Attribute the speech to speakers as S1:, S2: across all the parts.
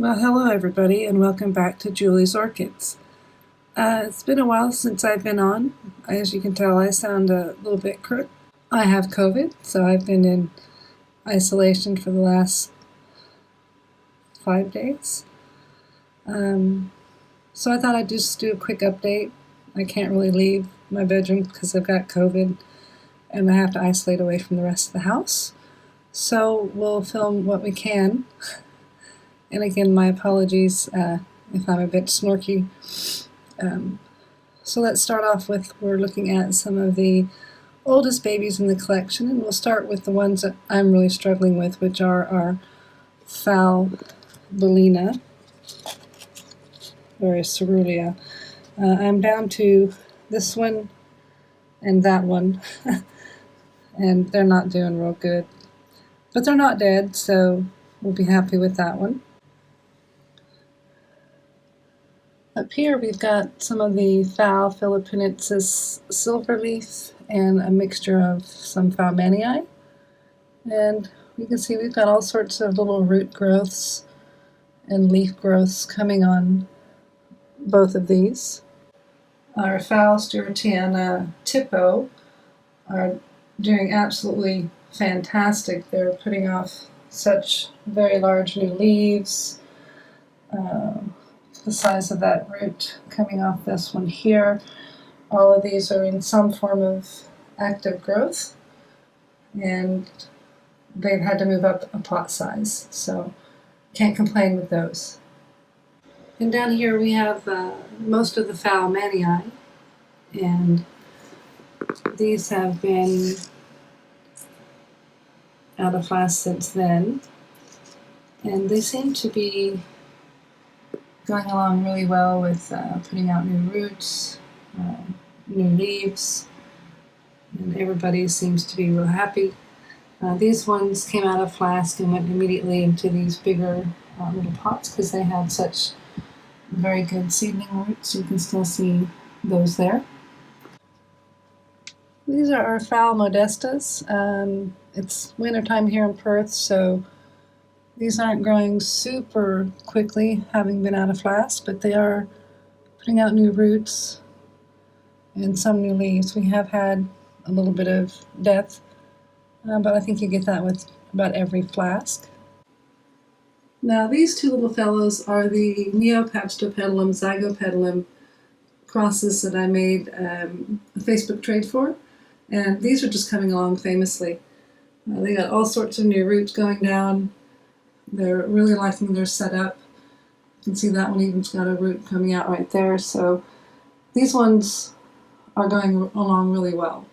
S1: Well, hello everybody, and welcome back to Julie's Orchids. It's been a while since I've been on. As you can tell, I sound a little bit crook. I have COVID, so I've been in isolation for the last 5 days. So I thought I'd just do a quick update. I can't really leave my bedroom because I've got COVID, and I have to isolate away from the rest of the house. So we'll film what we can. And again, my apologies if I'm a bit snorky. So let's start off with, we're looking at some of the oldest babies in the collection, and we'll start with the ones that I'm really struggling with, which are our Phal Bellina, or Cerulean. I'm down to this one and that one, and they're not doing real good. But they're not dead, so we'll be happy with that one. Up here we've got some of the Phal philippinensis silverleaf and a mixture of some Phal manii. And you can see we've got all sorts of little root growths and leaf growths coming on both of these. Our Phal Stewartiana Tipo are doing absolutely fantastic. They're putting off such very large new leaves. The size of that root coming off this one here. All of these are in some form of active growth, and they've had to move up a pot size, so can't complain with those. And down here we have most of the Phal manii, and these have been out of flask since then, and they seem to be going along really well with putting out new roots, new leaves, and everybody seems to be real happy. These ones came out of flask and went immediately into these bigger little pots because they had such very good seedling roots. You can still see those there. These are our Phal modestas. It's wintertime here in Perth, so these aren't growing super quickly, having been out of flask, but they are putting out new roots and some new leaves. We have had a little bit of death, but I think you get that with about every flask. Now these two little fellows are the Neopapstopetalum zygopetalum crosses that I made a Facebook trade for, and these are just coming along famously. They got all sorts of new roots going down. They're really liking their setup. You can see that one even's got a root coming out right there, so these ones are going along really well.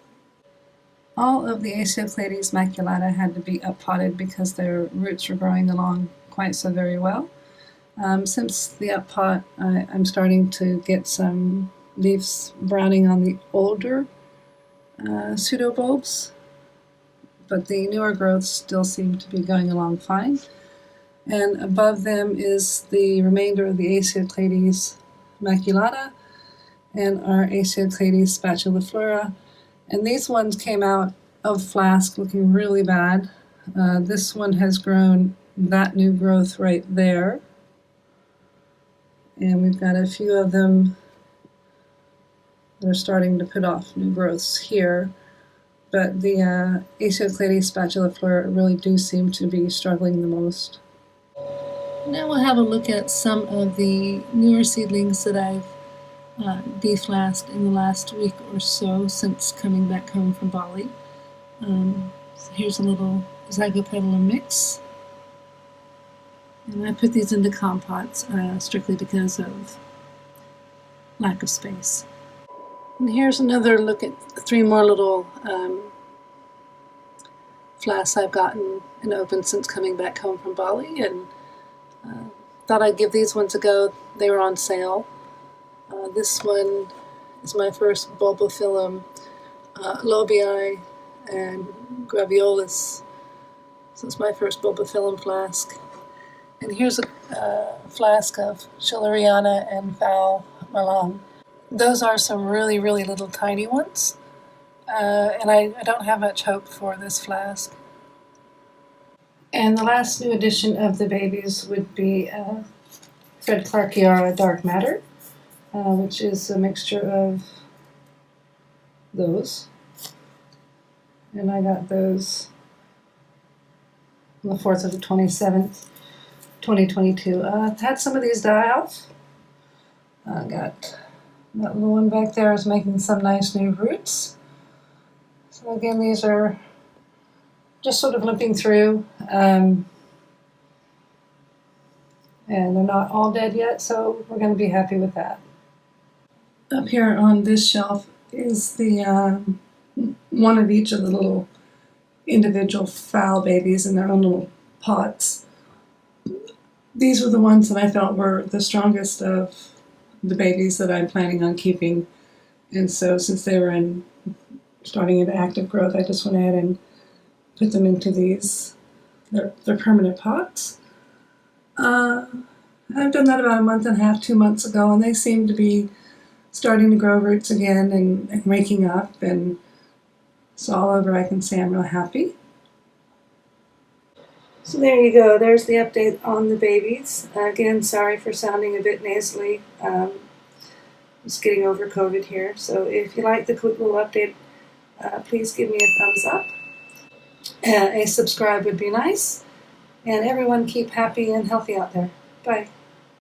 S1: All of the Acioclades maculata had to be up-potted because their roots were growing along quite so very well. Since the up-pot, I'm starting to get some leaves browning on the older pseudobulbs, but the newer growths still seem to be going along fine. And above them is the remainder of the Acioclades maculata and our Acioclades spatuliflora. And these ones came out of flask looking really bad. This one has grown that new growth right there. And we've got a few of them that are starting to put off new growths here. But the Acioclades spatuliflora really do seem to be struggling the most. Now we'll have a look at some of the newer seedlings that I've deflasked in the last week or so since coming back home from Bali. So here's a little zygopetalum mix. And I put these into compots strictly because of lack of space. And here's another look at 3 more little flasks I've gotten and opened since coming back home from Bali, and thought I'd give these ones a go. They were on sale. This one is my first bulbophyllum lobii and graveolus. So it's my first bulbophyllum flask. And here's a flask of Schilleriana and Phal Malang. Those are some really, really little tiny ones. And I don't have much hope for this flask. And the last new addition of the babies would be red Clarkiara dark matter, which is a mixture of those. And I got those on the 4th of the 27th, 2022. I've had some of these die off. I got that little one back there is making some nice new roots. So again, these are just sort of limping through. And they're not all dead yet, so we're going to be happy with that. Up here on this shelf is the one of each of the little individual fowl babies in their own little pots. These were the ones that I felt were the strongest of the babies that I'm planning on keeping, and so since they were starting into active growth, I just went ahead and put them into these. They're permanent pots. I've done that about a month and a half, 2 months ago, and they seem to be starting to grow roots again and raking up, and so all over I can say I'm real happy. So there you go, there's the update on the babies. Again, sorry for sounding a bit nasally. Just getting over COVID here. So if you like the quick little update, please give me a thumbs up. A subscribe would be nice. And everyone keep happy and healthy out there. Bye.